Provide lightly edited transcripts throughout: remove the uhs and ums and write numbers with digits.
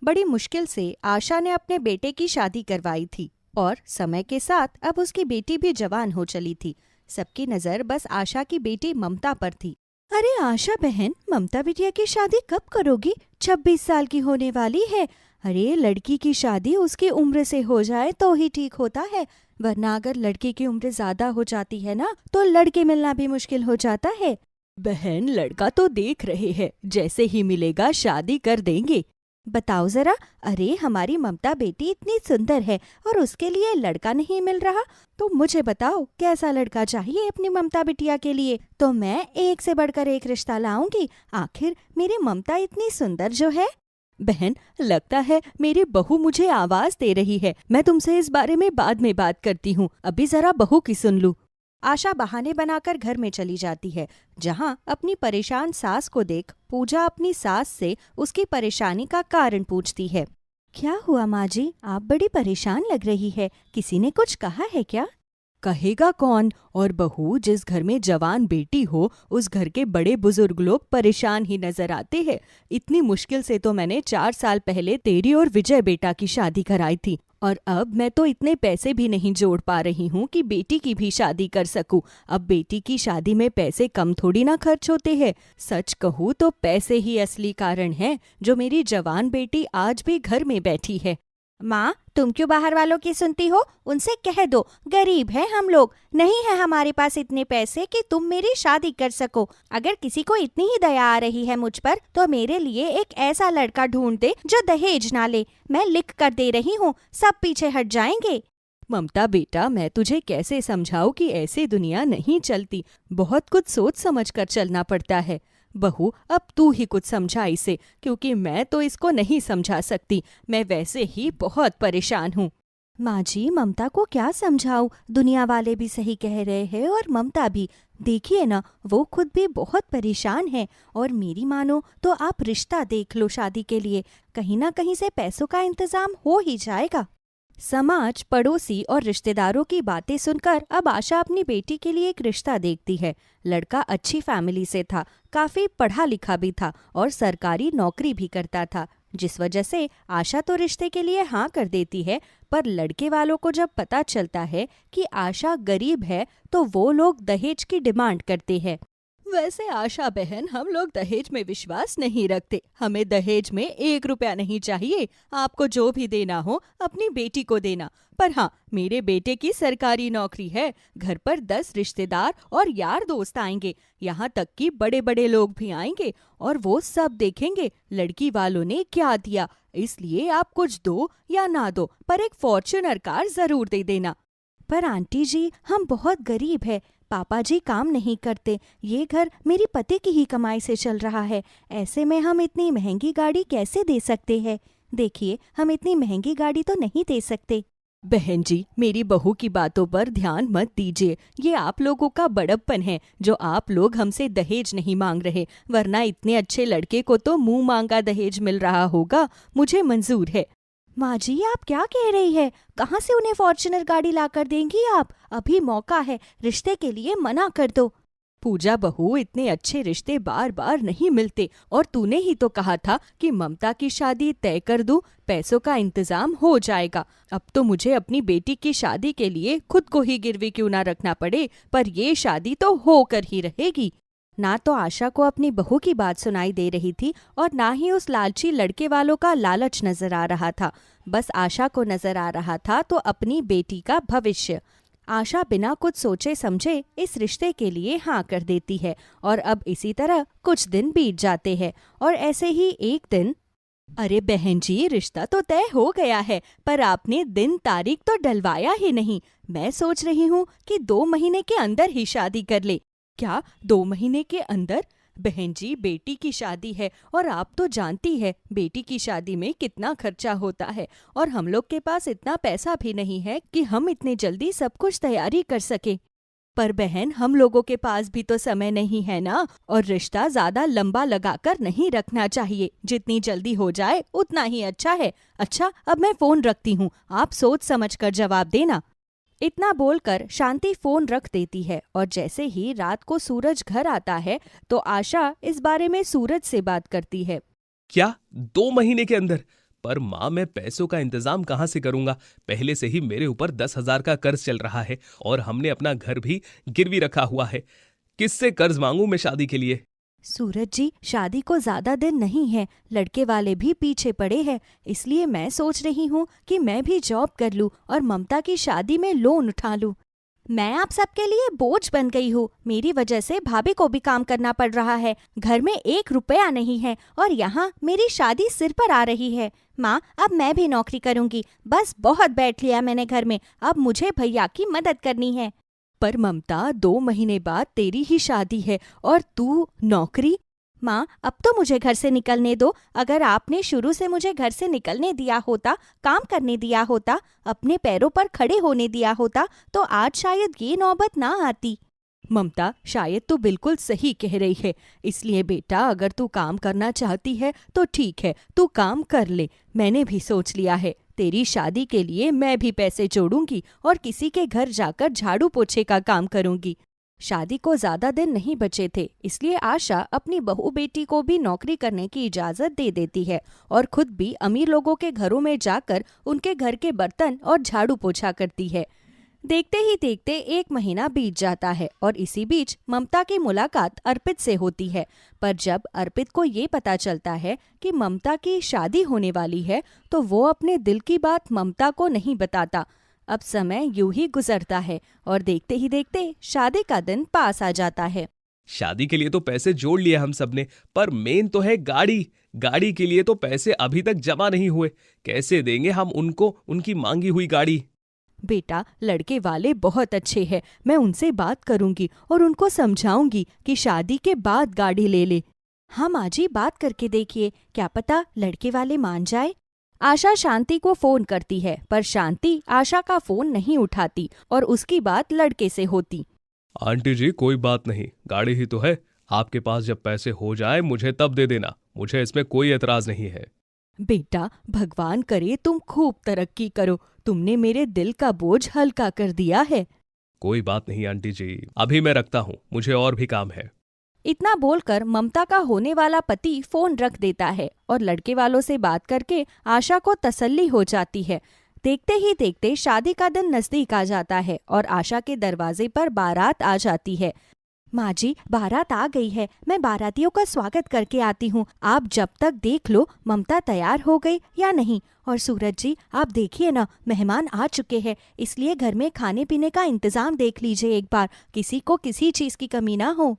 बड़ी मुश्किल से आशा ने अपने बेटे की शादी करवाई थी और समय के साथ अब उसकी बेटी भी जवान हो चली थी। सबकी नजर बस आशा की बेटी ममता पर थी। अरे आशा बहन, ममता बिटिया की शादी कब करोगी? 26 साल की होने वाली है। अरे लड़की की शादी उसकी उम्र से हो जाए तो ही ठीक होता है, वरना अगर लड़की की उम्र ज्यादा हो जाती है ना तो लड़के मिलना भी मुश्किल हो जाता है। बहन, लड़का तो देख रहे हैं, जैसे ही मिलेगा शादी कर देंगे। बताओ जरा, अरे हमारी ममता बेटी इतनी सुंदर है और उसके लिए लड़का नहीं मिल रहा, तो मुझे बताओ कैसा लड़का चाहिए अपनी ममता बिटिया के लिए, तो मैं एक से बढ़कर एक रिश्ता लाऊंगी। आखिर मेरी ममता इतनी सुंदर जो है। बहन, लगता है मेरी बहू मुझे आवाज दे रही है। मैं तुमसे इस बारे में बाद में बात करती हूँ, अभी जरा बहू की सुन लूं। आशा बहाने बनाकर घर में चली जाती है, जहां अपनी परेशान सास को देख पूजा अपनी सास से उसकी परेशानी का कारण पूछती है। क्या हुआ माँ जी, आप बड़ी परेशान लग रही है, किसी ने कुछ कहा है क्या? कहेगा कौन, और बहू, जिस घर में जवान बेटी हो उस घर के बड़े बुजुर्ग लोग परेशान ही नजर आते हैं। इतनी मुश्किल से तो मैंने 4 साल पहले तेरी और विजय बेटा की शादी कराई थी, और अब मैं तो इतने पैसे भी नहीं जोड़ पा रही हूँ कि बेटी की भी शादी कर सकूं। अब बेटी की शादी में पैसे कम थोड़ी ना खर्च होते हैं। सच कहूँ तो पैसे ही असली कारण है जो मेरी जवान बेटी आज भी घर में बैठी है। माँ, तुम क्यों बाहर वालों की सुनती हो? उनसे कह दो, गरीब हैं हम लोग, नहीं है हमारे पास इतने पैसे कि तुम मेरी शादी कर सको। अगर किसी को इतनी ही दया आ रही है मुझ पर तो मेरे लिए एक ऐसा लड़का ढूंढ दे जो दहेज ना ले। मैं लिख कर दे रही हूँ, सब पीछे हट जाएंगे। ममता बेटा, मैं तुझे कैसे समझाऊं कि ऐसे दुनिया नहीं चलती। बहुत कुछ सोच समझ कर चलना पड़ता है। बहू, अब तू ही कुछ समझा इसे, क्योंकि मैं तो इसको नहीं समझा सकती। मैं वैसे ही बहुत परेशान हूँ। माँ जी, ममता को क्या समझाऊं? दुनिया वाले भी सही कह रहे हैं और ममता भी। देखिए ना, वो खुद भी बहुत परेशान है। और मेरी मानो तो आप रिश्ता देख लो शादी के लिए, कहीं ना कहीं से पैसों का इंतजाम हो ही जाएगा। समाज, पड़ोसी और रिश्तेदारों की बातें सुनकर अब आशा अपनी बेटी के लिए एक रिश्ता देखती है। लड़का अच्छी फैमिली से था, काफी पढ़ा लिखा भी था और सरकारी नौकरी भी करता था, जिस वजह से आशा तो रिश्ते के लिए हाँ कर देती है। पर लड़के वालों को जब पता चलता है कि आशा गरीब है तो वो लोग दहेज की डिमांड करते हैं। वैसे आशा बहन, हम लोग दहेज में विश्वास नहीं रखते। हमें दहेज में 1 रुपया नहीं चाहिए। आपको जो भी देना हो अपनी बेटी को देना। पर हाँ, मेरे बेटे की सरकारी नौकरी है। घर पर 10 रिश्तेदार और यार दोस्त आएंगे, यहाँ तक कि बड़े बड़े लोग भी आएंगे, और वो सब देखेंगे लड़की वालों ने क्या दिया। इसलिए आप कुछ दो या ना दो, पर एक फॉर्च्यूनर कार जरूर दे देना। पर आंटी जी, हम बहुत गरीब है, पापा जी काम नहीं करते, ये घर मेरी पति की ही कमाई से चल रहा है। ऐसे में हम इतनी महंगी गाड़ी कैसे दे सकते हैं? देखिए, हम इतनी महंगी गाड़ी तो नहीं दे सकते। बहन जी, मेरी बहू की बातों पर ध्यान मत दीजिए। ये आप लोगों का बड़प्पन है जो आप लोग हमसे दहेज नहीं मांग रहे, वरना इतने अच्छे लड़के को तो मुंह मांगा दहेज मिल रहा होगा। मुझे मंजूर है। माँ जी, आप क्या कह रही है? कहाँ से उन्हें फॉर्च्यूनर गाड़ी लाकर देंगी आप? अभी मौका है, रिश्ते के लिए मना कर दो। पूजा बहू, इतने अच्छे रिश्ते बार बार नहीं मिलते, और तूने ही तो कहा था कि ममता की शादी तय कर दूं, पैसों का इंतजाम हो जाएगा। अब तो मुझे अपनी बेटी की शादी के लिए खुद को ही गिरवी क्यों ना रखना पड़े, पर ये शादी तो होकर ही रहेगी। ना तो आशा को अपनी बहू की बात सुनाई दे रही थी और ना ही उस लालची लड़के वालों का लालच नजर आ रहा था। बस आशा को नजर आ रहा था तो अपनी बेटी का भविष्य। आशा बिना कुछ सोचे समझे इस रिश्ते के लिए हाँ कर देती है, और अब इसी तरह कुछ दिन बीत जाते हैं। और ऐसे ही एक दिन, अरे बहन जी, रिश्ता तो तय हो गया है, पर आपने दिन तारीख तो डलवाया ही नहीं। मैं सोच रही हूँ कि 2 महीने के अंदर ही शादी कर ले। क्या 2 महीने के अंदर? बहन जी, बेटी की शादी है और आप तो जानती है बेटी की शादी में कितना खर्चा होता है, और हम लोग के पास इतना पैसा भी नहीं है कि हम इतने जल्दी सब कुछ तैयारी कर सके। पर बहन, हम लोगों के पास भी तो समय नहीं है ना, और रिश्ता ज्यादा लंबा लगाकर नहीं रखना चाहिए। जितनी जल्दी हो जाए उतना ही अच्छा है। अच्छा, अब मैं फोन रखती हूँ, आप सोच समझ कर जवाब देना। इतना बोलकर शांति फोन रख देती है, और जैसे ही रात को सूरज घर आता है तो आशा इस बारे में सूरज से बात करती है। क्या 2 महीने के अंदर? पर माँ, मैं पैसों का इंतजाम कहाँ से करूंगा? पहले से ही मेरे ऊपर 10,000 का कर्ज चल रहा है और हमने अपना घर भी गिरवी रखा हुआ है। किससे कर्ज मांगू मैं शादी के लिए? सूरज जी, शादी को ज्यादा दिन नहीं है, लड़के वाले भी पीछे पड़े हैं, इसलिए मैं सोच रही हूँ कि मैं भी जॉब कर लूँ और ममता की शादी में लोन उठा लूँ। मैं आप सबके लिए बोझ बन गई हूँ। मेरी वजह से भाभी को भी काम करना पड़ रहा है। घर में 1 रुपया नहीं है और यहाँ मेरी शादी सिर पर आ रही है। माँ, अब मैं भी नौकरी करूँगी। बस बहुत बैठ लिया मैंने घर में, अब मुझे भैया की मदद करनी है। पर ममता, 2 महीने बाद तेरी ही शादी है और तू नौकरी? माँ, अब तो मुझे घर से निकलने दो। अगर आपने शुरू से मुझे घर से निकलने दिया होता, काम करने दिया होता, अपने पैरों पर खड़े होने दिया होता, तो आज शायद ये नौबत ना आती। ममता, शायद तू बिल्कुल सही कह रही है। इसलिए बेटा, अगर तू काम करना चाहती है तो ठीक है, तू काम कर ले। मैंने भी सोच लिया है, तेरी शादी के लिए मैं भी पैसे जोड़ूंगी और किसी के घर जाकर झाड़ू पोछे का काम करूंगी। शादी को ज्यादा दिन नहीं बचे थे, इसलिए आशा अपनी बहू बेटी को भी नौकरी करने की इजाजत दे देती है और खुद भी अमीर लोगों के घरों में जाकर उनके घर के बर्तन और झाड़ू पोछा करती है। देखते ही देखते 1 महीना बीत जाता है और इसी बीच ममता की मुलाकात अर्पित से होती है। पर जब अर्पित को ये पता चलता है कि ममता की शादी होने वाली है, तो वो अपने दिल की बात ममता को नहीं बताता। अब समय यूं ही गुजरता है और देखते ही देखते शादी का दिन पास आ जाता है। शादी के लिए तो पैसे जोड़ लिए हम सबने, पर मेन तो है गाड़ी। गाड़ी के लिए तो पैसे अभी तक जमा नहीं हुए। कैसे देंगे हम उनको उनकी मांगी हुई गाड़ी? बेटा, लड़के वाले बहुत अच्छे हैं, मैं उनसे बात करूंगी और उनको समझाऊंगी कि शादी के बाद गाड़ी ले ले। हम आज ही बात करके देखिए, क्या पता लड़के वाले मान जाए। आशा शांति को फोन करती है, पर शांति आशा का फोन नहीं उठाती और उसकी बात लड़के से होती। आंटी जी, कोई बात नहीं, गाड़ी ही तो है। आपके पास जब पैसे हो जाए मुझे तब दे देना, मुझे इसमें कोई एतराज नहीं है। बेटा, भगवान करे तुम खूब तरक्की करो, तुमने मेरे दिल का बोझ हल्का कर दिया है। कोई बात नहीं आंटी जी, अभी मैं रखता हूँ, मुझे और भी काम है। इतना बोलकर ममता का होने वाला पति फोन रख देता है और लड़के वालों से बात करके आशा को तसल्ली हो जाती है। देखते ही देखते शादी का दिन नजदीक आ जाता है और आशा के दरवाजे पर बारात आ जाती है। माँ जी, बारात आ गई है, मैं बारातियों का स्वागत करके आती हूँ। आप जब तक देख लो ममता तैयार हो गई या नहीं। और सूरज जी, आप देखिए ना, मेहमान आ चुके हैं, इसलिए घर में खाने पीने का इंतजाम देख लीजिए एक बार, किसी को किसी चीज की कमी ना हो।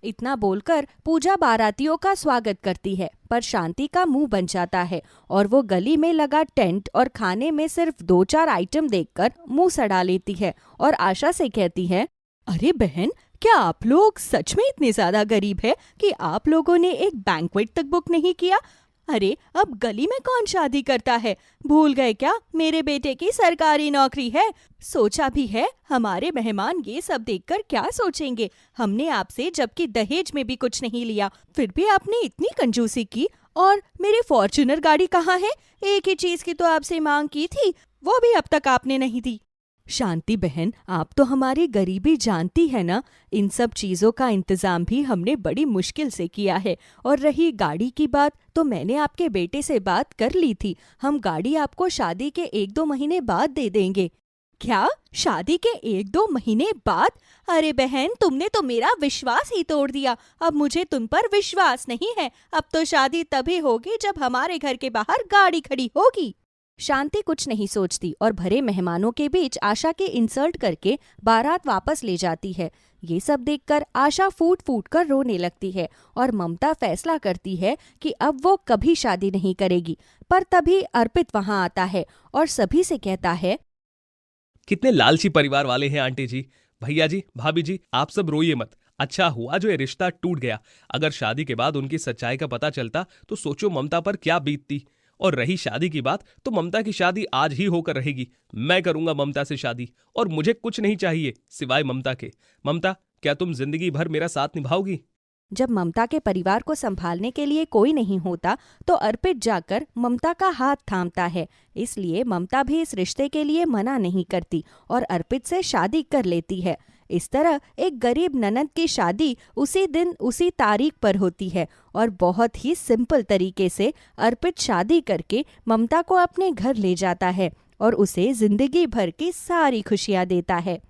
इतना बोलकर पूजा बारातियों का स्वागत करती है, पर शांति का मुंह बन जाता है और वो गली में लगा टेंट और खाने में सिर्फ 2-4 आइटम देखकर मुंह सड़ा लेती है और आशा से कहती है, अरे बहन, क्या आप लोग सच में इतने ज्यादा गरीब है कि आप लोगों ने एक बैंक्वेट तक बुक नहीं किया? अरे, अब गली में कौन शादी करता है? भूल गए क्या, मेरे बेटे की सरकारी नौकरी है। सोचा भी है हमारे मेहमान ये सब देखकर क्या सोचेंगे। हमने आपसे जबकि दहेज में भी कुछ नहीं लिया, फिर भी आपने इतनी कंजूसी की। और मेरी फॉर्च्यूनर गाड़ी कहाँ है? एक ही चीज की तो आपसे मांग की थी, वो भी अब तक आपने नहीं दी। शांति बहन, आप तो हमारी गरीबी जानती है ना। इन सब चीजों का इंतजाम भी हमने बड़ी मुश्किल से किया है। और रही गाड़ी की बात, तो मैंने आपके बेटे से बात कर ली थी, हम गाड़ी आपको शादी के 1-2 महीने बाद दे देंगे। क्या? शादी के 1-2 महीने बाद? अरे बहन, तुमने तो मेरा विश्वास ही तोड़ दिया। अब मुझे तुम पर विश्वास नहीं है। अब तो शादी तभी होगी जब हमारे घर के बाहर गाड़ी खड़ी होगी। शांति कुछ नहीं सोचती और भरे मेहमानों के बीच आशा के इंसल्ट करके बारात वापस ले जाती है। ये सब देखकर आशा फूट फूट कर रोने लगती है और ममता फैसला करती है कि अब वो कभी शादी नहीं करेगी। पर तभी अर्पित वहां आता है और सभी से कहता है, कितने लालची परिवार वाले हैं आंटी जी। भैया जी, भाभी जी, आप सब रोइए मत। अच्छा हुआ जो ये रिश्ता टूट गया। अगर शादी के बाद उनकी सच्चाई का पता चलता तो सोचो ममता पर क्या बीतती। और रही शादी की बात, तो ममता की शादी आज ही होकर रहेगी। मैं करूंगा ममता से शादी और मुझे कुछ नहीं चाहिए सिवाय ममता के। ममता, क्या तुम जिंदगी भर मेरा साथ निभाओगी? जब ममता के परिवार को संभालने के लिए कोई नहीं होता तो अर्पित जाकर ममता का हाथ थामता है। इसलिए ममता भी इस रिश्ते के लिए मना नहीं करती और अर्पित से शादी कर लेती है। इस तरह एक गरीब ननद की शादी उसी दिन उसी तारीख पर होती है और बहुत ही सिंपल तरीके से अर्पित शादी करके ममता को अपने घर ले जाता है और उसे जिंदगी भर की सारी खुशियां देता है।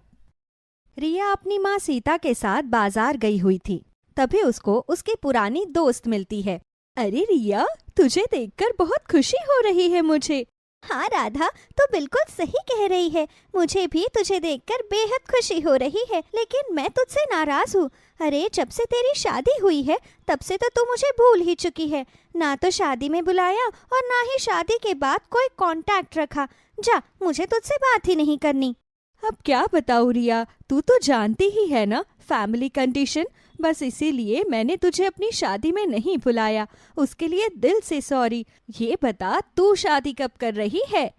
रिया अपनी माँ सीता के साथ बाजार गई हुई थी। तभी उसको उसकी पुरानी दोस्त मिलती है। अरे रिया, तुझे देखकर बहुत खुशी हो रही है मुझे। हाँ राधा, तो बिल्कुल सही कह रही है। मुझे भी तुझे देखकर बेहद खुशी हो रही है, लेकिन मैं तुझसे नाराज हूँ। अरे जब से तेरी शादी हुई है तब से तो तू मुझे भूल ही चुकी है। ना तो शादी में बुलाया और ना ही शादी के बाद कोई कांटेक्ट रखा। जा, मुझे तुझसे बात ही नहीं करनी। अब क्या बताऊँ रिया, तू तो जानती ही है ना फैमिली कंडीशन। बस इसीलिए मैंने तुझे अपनी शादी में नहीं बुलाया। उसके लिए दिल से सॉरी। ये बता, तू शादी कब कर रही है?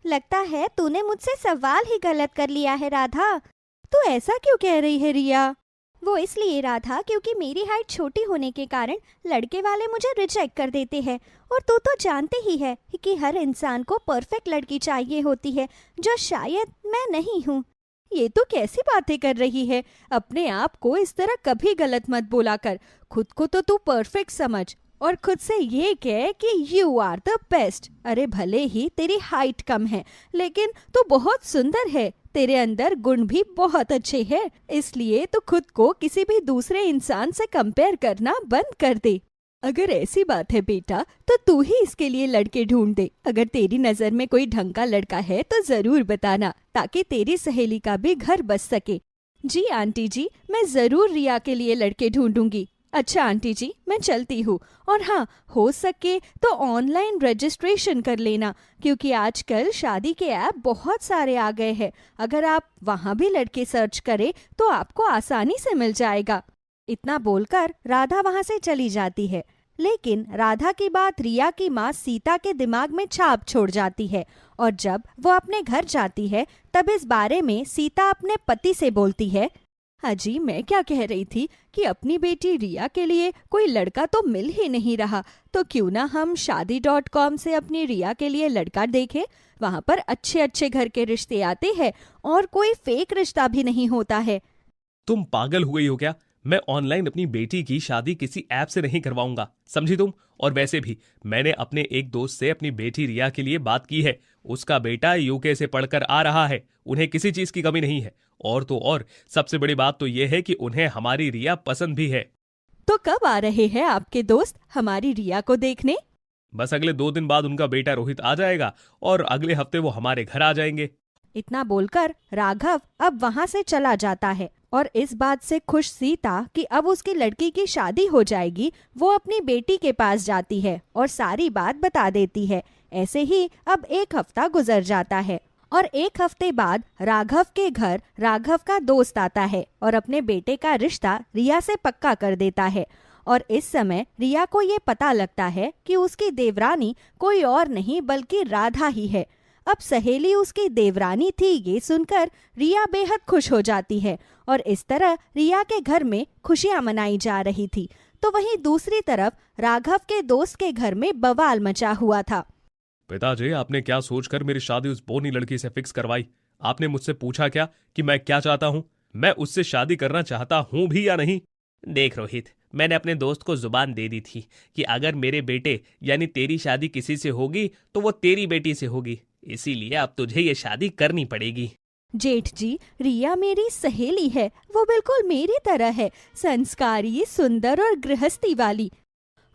लगता है तूने मुझसे सवाल ही गलत कर लिया है राधा। तू ऐसा क्यों कह रही है रिया? वो इसलिए राधा, क्योंकि मेरी हाइट छोटी होने के कारण लड़के वाले मुझे रिजेक्ट कर देते हैं। और तू तो जानती ही है कि हर इंसान को परफेक्ट लड़की चाहिए होती है, जो शायद मैं नहीं हूँ। ये तो कैसी बातें कर रही है? अपने आप को इस तरह कभी गलत मत बोला कर। खुद को तो तू परफेक्ट समझ और खुद से ये कह कि यू आर द बेस्ट। अरे भले ही तेरी हाइट कम है, लेकिन तू बहुत सुंदर है। तेरे अंदर गुण भी बहुत अच्छे हैं। इसलिए तो खुद को किसी भी दूसरे इंसान से कंपेयर करना बंद कर दे। अगर ऐसी बात है बेटा, तो तू ही इसके लिए लड़के ढूंढ दे। अगर तेरी नजर में कोई ढंग का लड़का है तो जरूर बताना, ताकि तेरी सहेली का भी घर बस सके। जी आंटी जी, मैं जरूर रिया के लिए लड़के ढूंढूंगी। अच्छा आंटी जी, मैं चलती हूँ। और हाँ, हो सके तो ऑनलाइन रजिस्ट्रेशन कर लेना, क्योंकि आजकल शादी के ऐप बहुत सारे आ गए हैं। अगर आप वहाँ भी लड़के सर्च करें तो आपको आसानी से मिल जाएगा। इतना बोलकर राधा वहाँ से चली जाती है। लेकिन राधा की बात रिया की माँ सीता के दिमाग में छाप छोड़ जाती है और जब वो अपने घर जाती है तब इस बारे में सीता अपने पति से बोलती है। अजी, मैं क्या कह रही थी कि अपनी बेटी रिया के लिए कोई लड़का तो मिल ही नहीं रहा, तो क्यों ना हम शादी.com से अपनी रिया के लिए लड़का देखें। वहाँ पर अच्छे अच्छे घर के रिश्ते आते हैं और कोई फेक रिश्ता भी नहीं होता है। तुम पागल हो गई हो क्या? मैं ऑनलाइन अपनी बेटी की शादी किसी ऐप से नहीं करवाऊंगा, समझी तुम? और वैसे भी मैंने अपने एक दोस्त से अपनी बेटी रिया के लिए बात की है। उसका बेटा यूके से पढ़कर आ रहा है। उन्हें किसी चीज की कमी नहीं है। और तो और सबसे बड़ी बात तो यह है कि उन्हें हमारी रिया पसंद भी है। तो कब आ रहे हैं आपके दोस्त हमारी रिया को देखने? बस अगले 2 दिन बाद उनका बेटा रोहित आ जाएगा और अगले हफ्ते वो हमारे घर आ जाएंगे। इतना बोलकर राघव अब वहाँ से चला जाता है और इस बात से खुश सीता कि अब उसकी लड़की की शादी हो जाएगी, वो अपनी बेटी के पास जाती है और सारी बात बता देती है। ऐसे ही अब 1 हफ्ता गुजर जाता है और 1 हफ्ते बाद राघव के घर राघव का दोस्त आता है और अपने बेटे का रिश्ता रिया से पक्का कर देता है। और इस समय रिया को ये पता लगता है कि उसकी देवरानी कोई और नहीं बल्कि राधा ही है। अब सहेली उसकी देवरानी थी, ये सुनकर रिया बेहद खुश हो जाती है और इस तरह रिया के घर में खुशियां मनाई जा रही थी। तो वहीं दूसरी तरफ राघव के दोस्त के घर में बवाल मचा हुआ था। पिताजी, आपने क्या सोचकर मेरी शादी उस बोनी लड़की से फिक्स करवाई? आपने मुझसे पूछा क्या कि मैं क्या चाहता हूँ? मैं उससे शादी करना चाहता हूँ भी या नहीं? देख रोहित, मैंने अपने दोस्त को जुबान दे दी थी कि अगर मेरे बेटे यानी तेरी शादी किसी से होगी तो वो तेरी बेटी से होगी। इसीलिए अब तुझे ये शादी करनी पड़ेगी। जेठ जी, रिया मेरी सहेली है। वो बिल्कुल मेरी तरह है, संस्कारी, सुंदर और गृहस्थी वाली।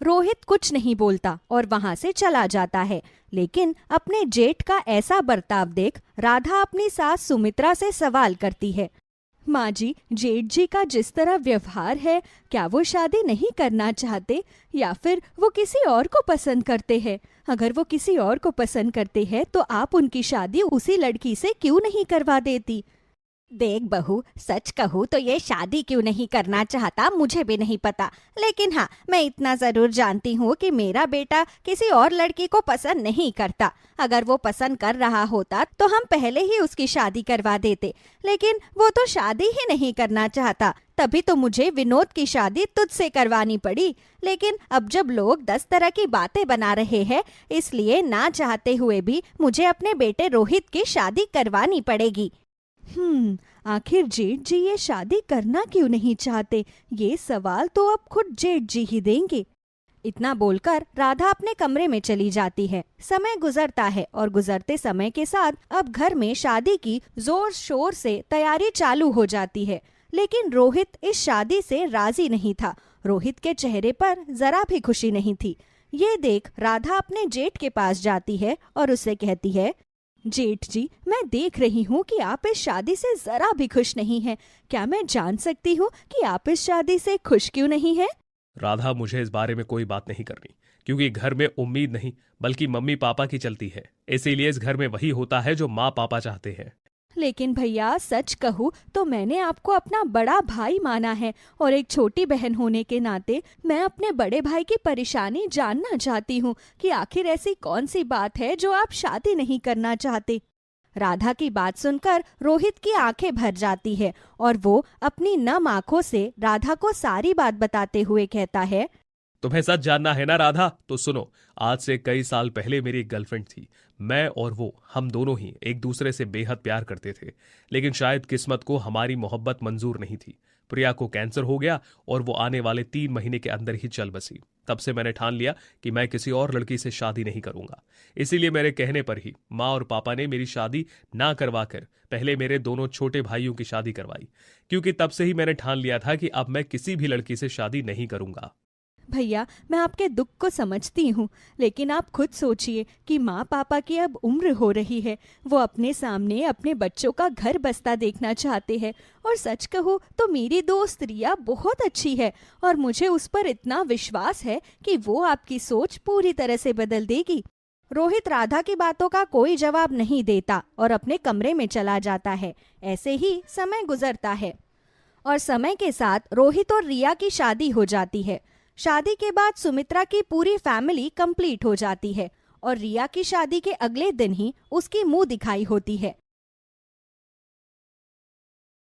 रोहित कुछ नहीं बोलता और वहां से चला जाता है। लेकिन अपने जेठ का ऐसा बर्ताव देख राधा अपनी सास सुमित्रा से सवाल करती है। माँ जी, जेठ जी का जिस तरह व्यवहार है, क्या वो शादी नहीं करना चाहते या फिर वो किसी और को पसंद करते हैं? अगर वो किसी और को पसंद करते हैं तो आप उनकी शादी उसी लड़की से क्यों नहीं करवा देती? देख बहू, सच कहूँ तो ये शादी क्यों नहीं करना चाहता मुझे भी नहीं पता, लेकिन हाँ, मैं इतना जरूर जानती हूँ कि मेरा बेटा किसी और लड़की को पसंद नहीं करता। अगर वो पसंद कर रहा होता तो हम पहले ही उसकी शादी करवा देते, लेकिन वो तो शादी ही नहीं करना चाहता। तभी तो मुझे विनोद की शादी तुझसे करवानी पड़ी। लेकिन अब जब लोग 10 तरह की बातें बना रहे हैं, इसलिए ना चाहते हुए भी मुझे अपने बेटे रोहित की शादी करवानी पड़ेगी। आखिर जेठ जी ये शादी करना क्यों नहीं चाहते? ये सवाल तो अब खुद जेठ जी ही देंगे। इतना बोलकर राधा अपने कमरे में चली जाती है। समय गुजरता है और गुजरते समय के साथ अब घर में शादी की जोर शोर से तैयारी चालू हो जाती है। लेकिन रोहित इस शादी से राजी नहीं था। रोहित के चेहरे पर जरा भी खुशी नहीं थी। ये देख राधा अपने जेठ के पास जाती है और उससे कहती है, जेठ जी, मैं देख रही हूँ कि आप इस शादी से जरा भी खुश नहीं हैं। क्या मैं जान सकती हूँ कि आप इस शादी से खुश क्यों नहीं हैं? राधा, मुझे इस बारे में कोई बात नहीं करनी, क्योंकि घर में उम्मीद नहीं बल्कि मम्मी पापा की चलती है। इसीलिए इस घर में वही होता है जो माँ पापा चाहते हैं। लेकिन भैया, सच कहूँ तो मैंने आपको अपना बड़ा भाई माना है और एक छोटी बहन होने के नाते मैं अपने बड़े भाई की परेशानी जानना चाहती हूँ कि आखिर ऐसी कौन सी बात है जो आप शादी नहीं करना चाहते। राधा की बात सुनकर रोहित की आंखें भर जाती है और वो अपनी नम आंखों से राधा को सारी बात बताते हुए कहता है, तुम्हें सच जानना है ना राधा? तो सुनो, आज से कई साल पहले मेरी एक गर्लफ्रेंड थी। मैं और वो, हम दोनों ही एक दूसरे से बेहद प्यार करते थे। लेकिन शायद किस्मत को हमारी मोहब्बत मंजूर नहीं थी। प्रिया को कैंसर हो गया और वो आने वाले 3 महीने के अंदर ही चल बसी। तब से मैंने ठान लिया कि मैं किसी और लड़की से शादी नहीं करूंगा। इसीलिए मेरे कहने पर ही माँ और पापा ने मेरी शादी ना करवाकर पहले मेरे दोनों छोटे भाइयों की शादी करवाई, क्योंकि तब से ही मैंने ठान लिया था कि अब मैं किसी भी लड़की से शादी नहीं करूंगा। भैया, मैं आपके दुख को समझती हूँ, लेकिन आप खुद सोचिए कि माँ पापा की अब उम्र हो रही है। वो अपने सामने अपने बच्चों का घर बसता देखना चाहते हैं। और सच कहूँ तो मेरी दोस्त रिया बहुत अच्छी है और मुझे उस पर इतना विश्वास है कि वो आपकी सोच पूरी तरह से बदल देगी। रोहित राधा की बातों का कोई जवाब नहीं देता और अपने कमरे में चला जाता है। ऐसे ही समय गुजरता है और समय के साथ रोहित और रिया की शादी हो जाती है। शादी के बाद सुमित्रा की पूरी फैमिली कंप्लीट हो जाती है और रिया की शादी के अगले दिन ही उसकी मुंह दिखाई होती है।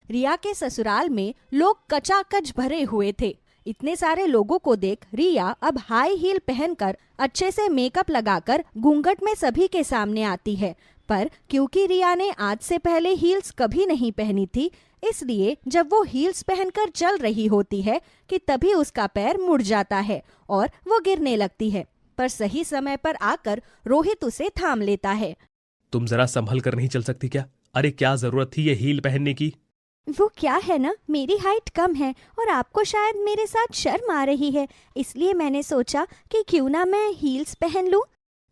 रिया के ससुराल में लोग कचाकच भरे हुए थे। इतने सारे लोगों को देख रिया अब हाई हील पहनकर अच्छे से मेकअप लगाकर घूंघट में सभी के सामने आती है। पर क्योंकि रिया ने आज से पहले हील्स कभी नहीं पहनी थी, इसलिए जब वो हील्स पहनकर चल रही होती है कि तभी उसका पैर मुड़ जाता है और वो गिरने लगती है। पर सही समय पर आकर रोहित उसे थाम लेता है। तुम जरा संभल कर नहीं चल सकती क्या? अरे क्या जरूरत थी ये हील पहनने की? वो क्या है ना, मेरी हाइट कम है और आपको शायद मेरे साथ शर्म आ रही है, इसलिए मैंने सोचा कि क्यों ना मैं हील्स पहन लूं।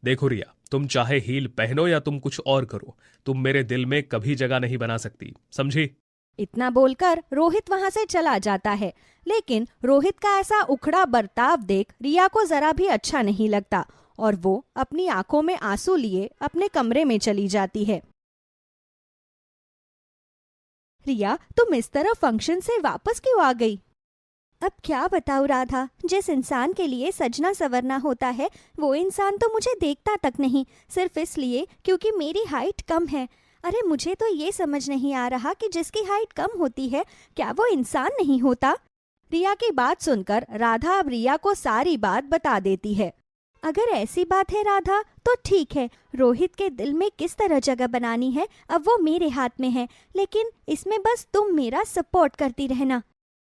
देखो रिया, तुम चाहे हील पहनो या तुम कुछ और करो, तुम मेरे दिल में कभी जगह नहीं बना सकती, समझी? इतना बोलकर रोहित वहां से चला जाता है। लेकिन रोहित का ऐसा उखड़ा बर्ताव देख रिया को जरा भी अच्छा नहीं लगता और वो अपनी आंखों में आंसू लिए अपने कमरे में चली जाती है। रिया, तुम इस तरह फंक्शन से वापस क्यों आ गई? अब क्या बताऊं राधा, जिस इंसान के लिए सजना संवरना होता है वो इंसान तो मुझे देखता तक नहीं, सिर्फ इसलिए क्योंकि मेरी हाइट कम है। अरे मुझे तो ये समझ नहीं आ रहा कि जिसकी हाइट कम होती है क्या वो इंसान नहीं होता। रिया की बात सुनकर राधा अब रिया को सारी बात बता देती है। अगर ऐसी बात है राधा तो ठीक है, रोहित के दिल में किस तरह जगह बनानी है अब वो मेरे हाथ में है, लेकिन इसमें बस तुम मेरा सपोर्ट करती रहना।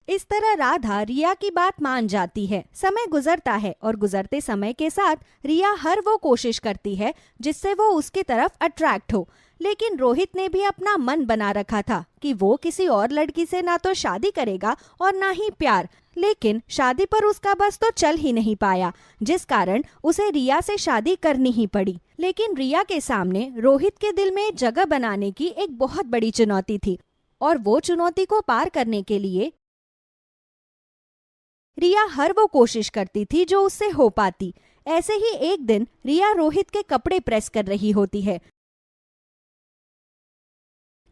इस तरह राधा रिया की बात मान जाती है। समय गुजरता है और गुजरते समय के साथ रिया हर वो कोशिश करती है जिससे वो उसकी तरफ अट्रैक्ट हो। लेकिन रोहित ने भी अपना मन बना रखा था कि वो किसी और लड़की से ना तो शादी करेगा और ना ही प्यार। लेकिन शादी पर उसका बस तो चल ही नहीं पाया, जिस कारण उसे रिया से शादी करनी ही पड़ी। लेकिन रिया के सामने रोहित के दिल में जगह बनाने की एक बहुत बड़ी चुनौती थी और वो चुनौती को पार करने के लिए रिया हर वो कोशिश करती थी जो उससे हो पाती। ऐसे ही एक दिन रिया रोहित के कपड़े प्रेस कर रही होती है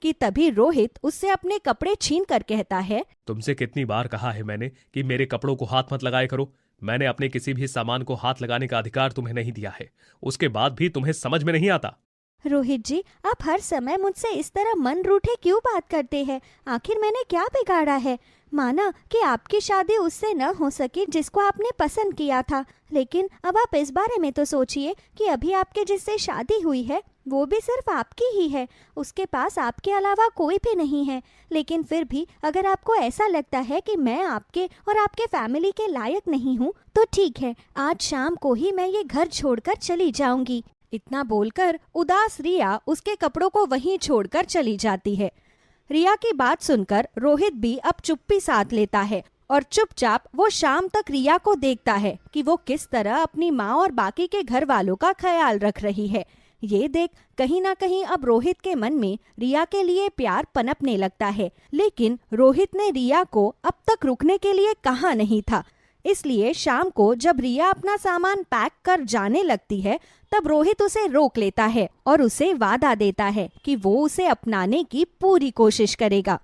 कि तभी रोहित उससे अपने कपड़े छीन कर कहता है, तुमसे कितनी बार कहा है मैंने कि मेरे कपड़ों को हाथ मत लगाया करो। मैंने अपने किसी भी सामान को हाथ लगाने का अधिकार तुम्हें नहीं दिया है, उसके बाद भी तुम्हें समझ में नहीं आता। रोहित जी, आप हर समय मुझसे इस तरह मन रूठे क्यों बात करते हैं? आखिर मैंने क्या बिगाड़ा है? माना कि आपकी शादी उससे न हो सकी जिसको आपने पसंद किया था, लेकिन अब आप इस बारे में तो सोचिए कि अभी आपके जिससे शादी हुई है वो भी सिर्फ आपकी ही है, उसके पास आपके अलावा कोई भी नहीं है। लेकिन फिर भी अगर आपको ऐसा लगता है कि मैं आपके और आपके फैमिली के लायक नहीं हूँ तो ठीक है, आज शाम को ही मैं ये घर छोड़कर चली जाऊंगी। इतना बोलकर उदास रिया उसके कपड़ों को वहीं छोड़कर चली जाती है। रिया की बात सुनकर रोहित भी अब चुप्पी साध लेता है और चुपचाप वो शाम तक रिया को देखता है कि वो किस तरह अपनी माँ और बाकी के घर वालों का ख्याल रख रही है। ये देख कहीं ना कहीं अब रोहित के मन में रिया के लिए प्यार पनपने लगता है, लेकिन रोहित ने रिया को अब तक रुकने के लिए कहा नहीं था। इसलिए शाम को जब रिया अपना सामान पैक कर जाने लगती है तब रोहित उसे रोक लेता है और उसे वादा देता है कि वो उसे अपनाने की पूरी कोशिश करेगा।